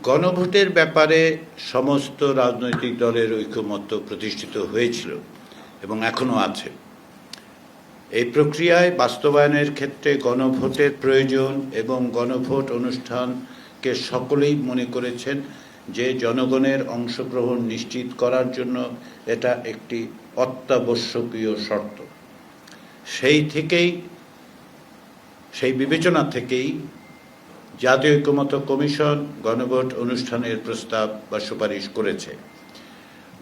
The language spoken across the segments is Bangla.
গণভোটের ব্যাপারে সমস্ত রাজনৈতিক দলের ঐকমত্য প্রতিষ্ঠিত হয়েছিল এবং এখনো আছে। এই প্রক্রিয়ায় বাস্তবায়নের ক্ষেত্রে গণভোটের প্রয়োজন এবং গণভোট অনুষ্ঠানকে সকলেই মনে করেছেন যে জনগণের অংশগ্রহণ নিশ্চিত করার জন্য এটা একটি অত্যাবশ্যকীয় শর্ত। সেই বিবেচনা থেকেই জাতীয় ঐকমত্য কমিশন গণভোট অনুষ্ঠানের প্রস্তাব বা সুপারিশ করেছে।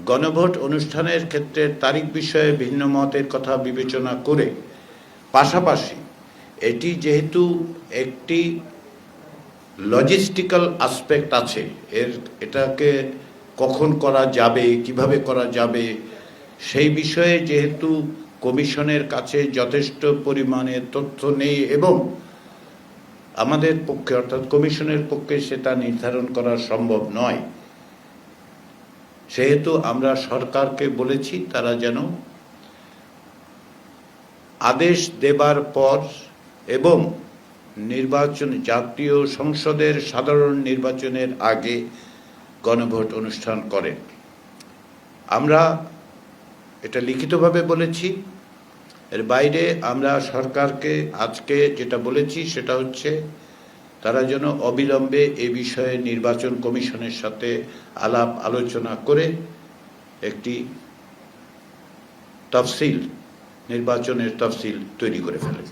গণভোট অনুষ্ঠানের ক্ষেত্রে তারিখ বিষয়ে ভিন্ন মতের কথা বিবেচনা করে পাশাপাশি এটি যেহেতু একটি লজিস্টিক্যাল আসপেক্ট আছে, এটাকে কখন করা যাবে, কিভাবে করা যাবে, সেই বিষয়ে যেহেতু কমিশনের কাছে যথেষ্ট পরিমাণে তথ্য নেই এবং আমাদের পক্ষে অর্থাৎ কমিশনের পক্ষে সেটা নির্ধারণ করা সম্ভব নয়, সেহেতু আমরা সরকারকে বলেছি তারা যেন আদেশ দেবার পর এবং জাতীয় সংসদের সাধারণ নির্বাচনের আগে গণভোট অনুষ্ঠান করেন। আমরা এটা লিখিতভাবে বলেছি। এর বাইরে আমরা সরকারকে আজকে যেটা বলেছি সেটা হচ্ছে তারা যেন অবিলম্বে এ বিষয়ে নির্বাচন কমিশনের সাথে আলাপ আলোচনা করে একটি নির্বাচনের তফসিল তৈরি করে ফেলে।